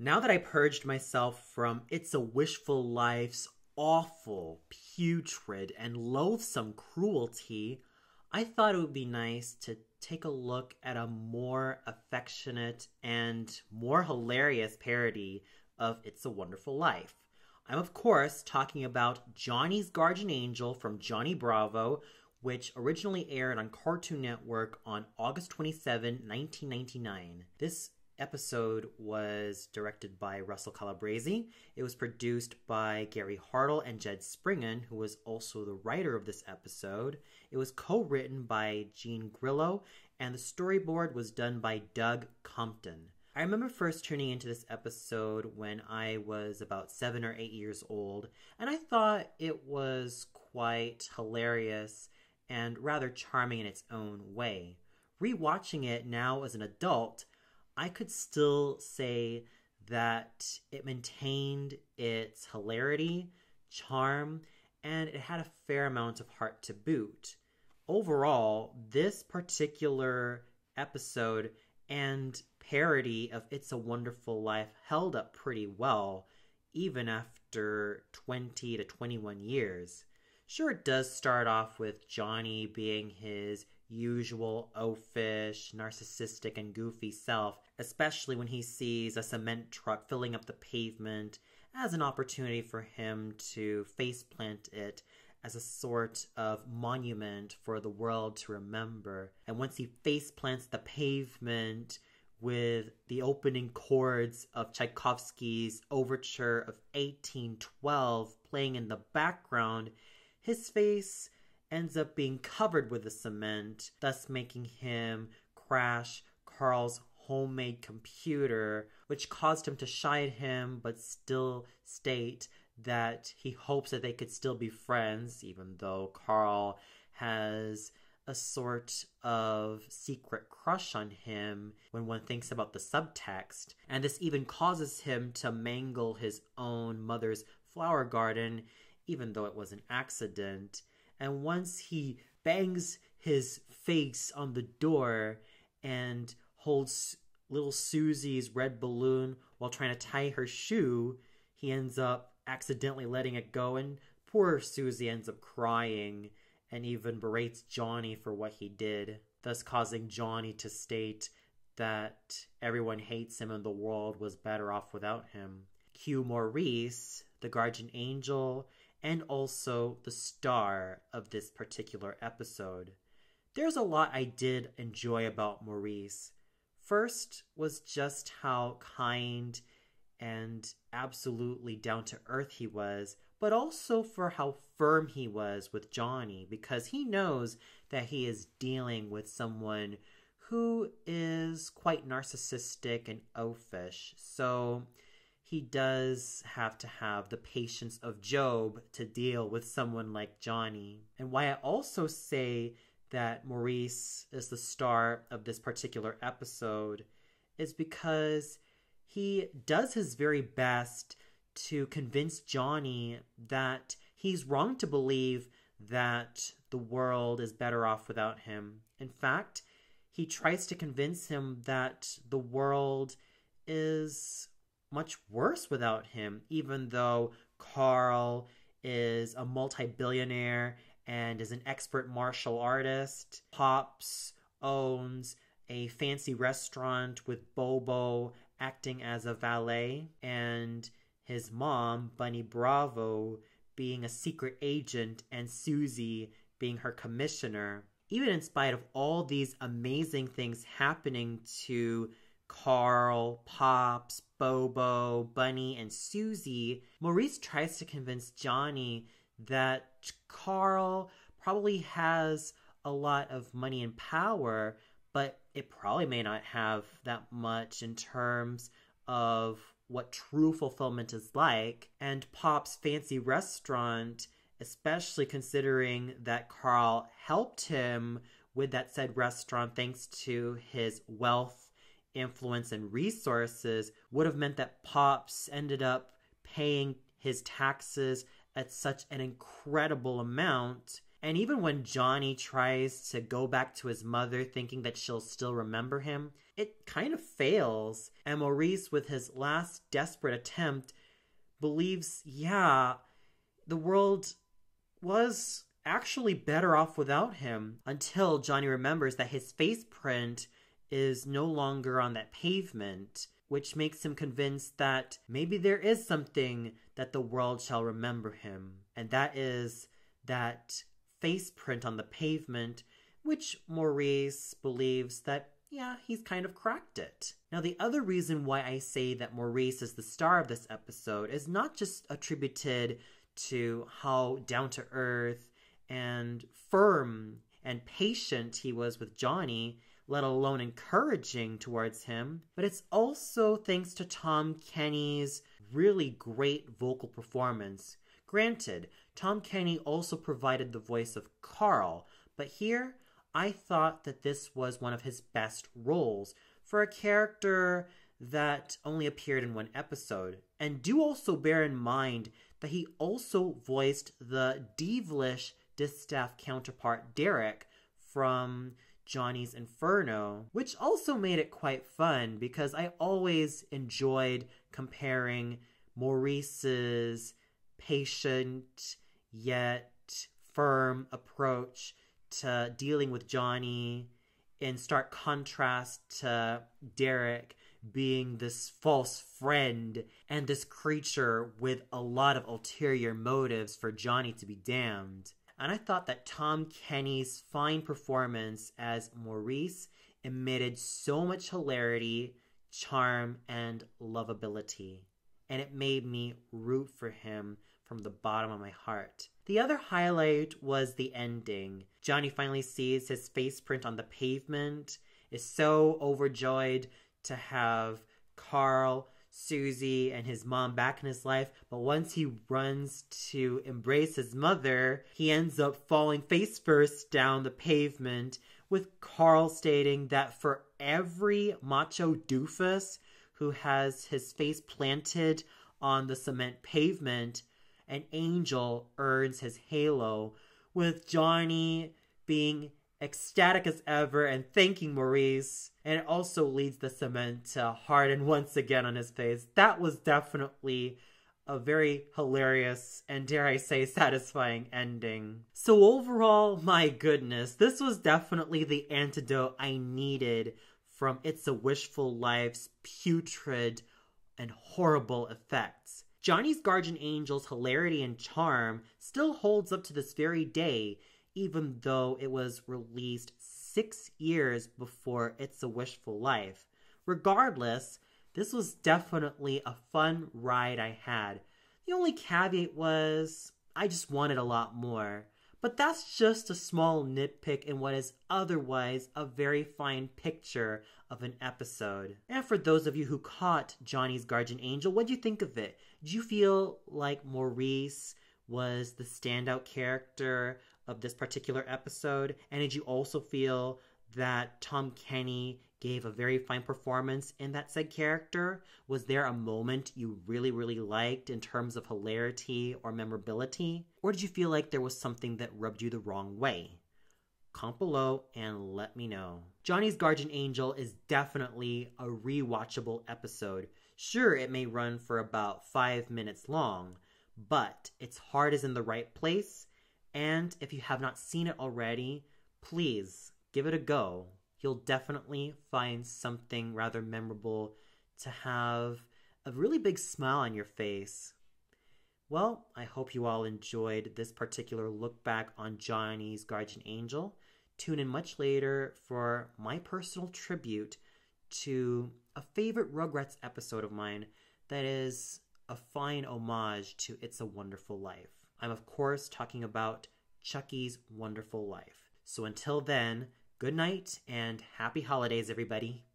Now that I purged myself from It's a Wishful Life's awful, putrid, and loathsome cruelty, I thought it would be nice to take a look at a more affectionate and more hilarious parody of It's a Wonderful Life. I'm, of course, talking about Johnny's Guardian Angel from Johnny Bravo, which originally aired on Cartoon Network on August 27, 1999. This episode was directed by Russell Calabrese. It was produced by Gary Hartle and Jed Springen, who was also the writer of this episode. It was co-written by Gene Grillo, and the storyboard was done by Doug Compton. I remember first tuning into this episode when I was about 7 or 8 years old, and I thought it was quite hilarious and rather charming in its own way. Rewatching it now as an adult, I could still say that it maintained its hilarity, charm, and it had a fair amount of heart to boot. Overall, this particular episode and parody of It's a Wonderful Life held up pretty well, even after 20 to 21 years. Sure, it does start off with Johnny being his usual oafish, narcissistic, and goofy self, especially when he sees a cement truck filling up the pavement as an opportunity for him to faceplant it as a sort of monument for the world to remember. And once he faceplants the pavement with the opening chords of Tchaikovsky's Overture of 1812 playing in the background, his face ends up being covered with the cement, thus making him crash Carl's homemade computer, which caused him to chide him but still state that he hopes that they could still be friends, even though Carl has a sort of secret crush on him when one thinks about the subtext. And this even causes him to mangle his own mother's flower garden, even though it was an accident. And once he bangs his face on the door and holds little Susie's red balloon while trying to tie her shoe, he ends up accidentally letting it go, and poor Susie ends up crying and even berates Johnny for what he did, thus causing Johnny to state that everyone hates him and the world was better off without him. Cue Maurice, the guardian angel, and also the star of this particular episode. There's a lot I did enjoy about Maurice. First was just how kind and absolutely down-to-earth he was, but also for how firm he was with Johnny, because he knows that he is dealing with someone who is quite narcissistic and oafish. So he does have to have the patience of Job to deal with someone like Johnny. And why I also say that Maurice is the star of this particular episode is because he does his very best to convince Johnny that he's wrong to believe that the world is better off without him. In fact, he tries to convince him that the world is much worse without him, even though Carl is a multi-billionaire and is an expert martial artist. Pops owns a fancy restaurant with Bobo acting as a valet, and his mom, Bunny Bravo, being a secret agent, and Susie being her commissioner. Even in spite of all these amazing things happening to Carl, Pops, Bobo, Bunny, and Susie, Maurice tries to convince Johnny that Carl probably has a lot of money and power, but it probably may not have that much in terms of what true fulfillment is like. And Pop's fancy restaurant, especially considering that Carl helped him with that said restaurant thanks to his wealth, influence, and resources, would have meant that Pops ended up paying his taxes at such an incredible amount. And even when Johnny tries to go back to his mother thinking that she'll still remember him, it kind of fails. And Maurice, with his last desperate attempt, believes, yeah, the world was actually better off without him, until Johnny remembers that his face print is no longer on that pavement, which makes him convinced that maybe there is something that the world shall remember him. And that is that face print on the pavement, which Maurice believes that, yeah, he's kind of cracked it. Now, the other reason why I say that Maurice is the star of this episode is not just attributed to how down-to-earth and firm and patient he was with Johnny, let alone encouraging towards him, but it's also thanks to Tom Kenny's really great vocal performance. Granted, Tom Kenny also provided the voice of Carl, but here I thought that this was one of his best roles for a character that only appeared in one episode. And do also bear in mind that he also voiced the devilish distaff counterpart Derek from Johnny's Inferno, which also made it quite fun because I always enjoyed comparing Maurice's patient yet firm approach to dealing with Johnny in stark contrast to Derek being this false friend and this creature with a lot of ulterior motives for Johnny to be damned. And I thought that Tom Kenny's fine performance as Maurice emitted so much hilarity, charm, and lovability. And it made me root for him from the bottom of my heart. The other highlight was the ending. Johnny finally sees his face print on the pavement, is so overjoyed to have Carl, Susie, and his mom back in his life, but once he runs to embrace his mother, he ends up falling face first down the pavement, with Carl stating that for every macho doofus who has his face planted on the cement pavement, an angel earns his halo, with Johnny being ecstatic as ever and thanking Maurice, and it also leads the cement to harden once again on his face. That was definitely a very hilarious and, dare I say, satisfying ending. So overall, my goodness, this was definitely the antidote I needed from It's a Wishful Life's putrid and horrible effects. Johnny's Guardian Angel's hilarity and charm still holds up to this very day, even though it was released 6 years before It's a Wishful Life. Regardless, this was definitely a fun ride I had. The only caveat was I just wanted a lot more. But that's just a small nitpick in what is otherwise a very fine picture of an episode. And for those of you who caught Johnny's Guardian Angel, what did you think of it? Did you feel like Maurice was the standout character of this particular episode? And did you also feel that Tom Kenny gave a very fine performance in that said character? Was there a moment you really, really liked in terms of hilarity or memorability? Or did you feel like there was something that rubbed you the wrong way? Comment below and let me know. Johnny's Guardian Angel is definitely a rewatchable episode. Sure, it may run for about 5 minutes long, but its heart is in the right place, and if you have not seen it already, please give it a go. You'll definitely find something rather memorable to have a really big smile on your face. Well, I hope you all enjoyed this particular look back on Johnny's Guardian Angel. Tune in much later for my personal tribute to a favorite Rugrats episode of mine that is a fine homage to It's a Wonderful Life. I'm of course talking about Chucky's Wonderful Life. So until then, good night and happy holidays, everybody.